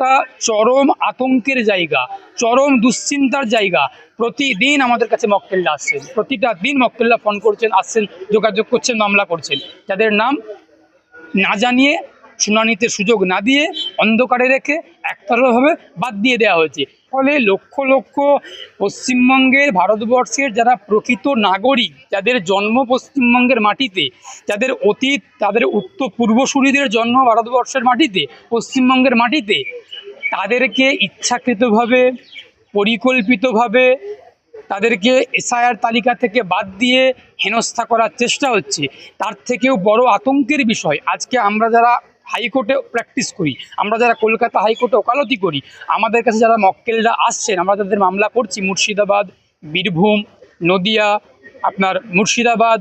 একটা চরম আতঙ্কের জায়গা, চরম দুশ্চিন্তার জায়গা। প্রতিদিন আমাদের কাছে মক্কেলরা আসছেন, প্রতিটা দিন মক্কেলরা ফোন করছেন, আসছেন, যোগাযোগ করছেন, মামলা করছেন, যাদের নাম না জানিয়ে, শুনানিতে সুযোগ না দিয়ে, অন্ধকারে রেখে একতরফাভাবে বাদ দিয়ে দেওয়া হয়েছে। ফলে লক্ষ লক্ষ পশ্চিমবঙ্গের, ভারতবর্ষের যারা প্রকৃত নাগরিক, যাদের জন্ম পশ্চিমবঙ্গের মাটিতে, যাদের অতীত, তাদের পূর্বসূরীদের জন্ম ভারতবর্ষের মাটিতে, পশ্চিমবঙ্গের মাটিতে, তাদেরকে ইচ্ছাকৃতভাবে, পরিকল্পিতভাবে তাদেরকে এসআইআর তালিকা থেকে বাদ দিয়ে হেনস্থা করার চেষ্টা হচ্ছে। তার থেকেও বড় আতঙ্কের বিষয়, আজকে আমরা যারা হাইকোর্টে প্র্যাকটিস করি, আমরা যারা কলকাতা হাইকোর্টে ওকালতি করি, আমাদের কাছে যারা মক্কেলরা আসছেন, আমরা যাদের মামলা করছি মুর্শিদাবাদ, বীরভূম, নদিয়া, আপনার মুর্শিদাবাদ,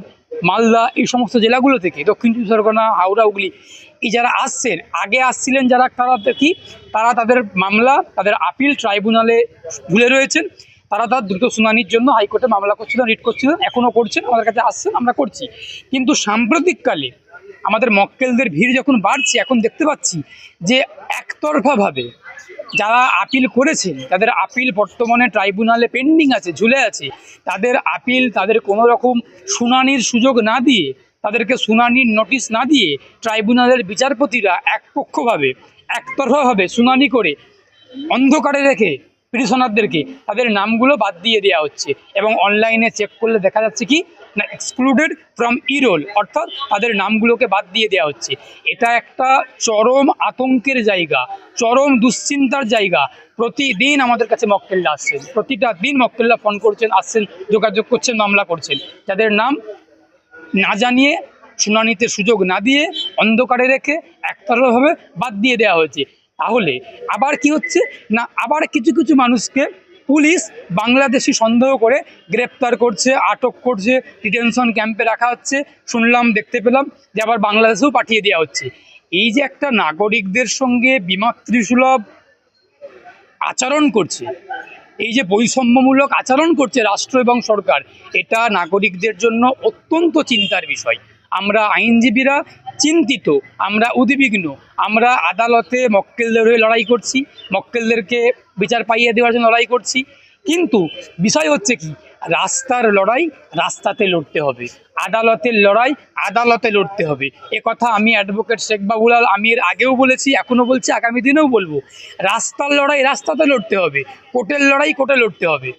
মালদা, এই সমস্ত জেলাগুলো থেকে, দক্ষিণ চব্বিশ পরগনা, হাওড়া, হুগলি, এই যারা আসছেন, আগে আসছিলেন যারা, তারা তাদের মামলা, তাদের আপিল ট্রাইব্যুনালে ঝুলে রয়েছেন। তারা তার দ্রুত শুনানির জন্য হাইকোর্টে মামলা করছিলেন, রিট করছিলেন, এখনও করছেন, আমাদের কাছে আসছেন, আমরা করছি। কিন্তু সাম্প্রতিককালে আমাদের মক্কেলদের ভিড় যখন বাড়ছে, এখন দেখতে পাচ্ছি যে একতরফাভাবে যারা আপিল করেছেন, তাদের আপিল বর্তমানে ট্রাইব্যুনালে পেন্ডিং আছে, ঝুলে আছে, তাদের আপিল, তাদের কোনো রকম শুনানির সুযোগ না দিয়ে, তাদেরকে শুনানির নোটিশ না দিয়ে, ট্রাইব্যুনালের বিচারপতিরা একপক্ষভাবে, একতরফাভাবে শুনানি করে অন্ধকারে রেখে পিটিশনারদেরকে তাদের নামগুলো বাদ দিয়ে দেওয়া হচ্ছে। এবং অনলাইনে চেক করলে দেখা যাচ্ছে কি না, এক্সক্লুডেড ফ্রম ইরোল, অর্থাৎ তাদের নামগুলোকে বাদ দিয়ে দেওয়া হচ্ছে। এটা একটা চরম আতঙ্কের জায়গা, চরম দুশ্চিন্তার জায়গা। প্রতিদিন আমাদের কাছে মক্কেলরা আসছেন, প্রতিটা দিন মক্কেলরা ফোন করছেন, আসছেন, যোগাযোগ করছেন, মামলা করছেন, যাদের নাম না জানিয়ে, শুনানিতে সুযোগ না দিয়ে, অন্ধকারে রেখে একতরফাভাবে বাদ দিয়ে দেওয়া হয়েছে। তাহলে আবার কি হচ্ছে না, আবার কিছু কিছু মানুষকে পুলিশ বাংলাদেশি সন্দেহ করে গ্রেপ্তার করছে, আটক করছে, ডিটেনশন ক্যাম্পে রাখা হচ্ছে, শুনলাম, দেখতে পেলাম যে আবার বাংলাদেশেও পাঠিয়ে দেওয়া হচ্ছে। এই যে একটা নাগরিকদের সঙ্গে বিমাতৃসুলভ আচরণ করছে, এই যে বৈষম্যমূলক আচরণ করছে রাষ্ট্র এবং সরকার, এটা নাগরিকদের জন্য অত্যন্ত চিন্তার বিষয়। আমরা আইনজীবীরা চিন্তিত, আমরা উদ্বিগ্ন, আমরা আদালতে মক্কেলদের হয়ে লড়াই করছি, মক্কেলদেরকে বিচার পাইয়ে দেওয়ার জন্য লড়াই করছি। কিন্তু বিষয় হচ্ছে কি, রাস্তার লড়াই রাস্তাতে লড়তে হবে, আদালতের লড়াই আদালতে লড়তে হবে। এ কথা আমি অ্যাডভোকেট শেখ বাবুলাল আমির আগেও বলেছি, এখনও বলছি, আগামী দিনেও বলবো। রাস্তার লড়াই রাস্তাতে লড়তে হবে, কোর্টের লড়াই কোর্টে লড়তে হবে।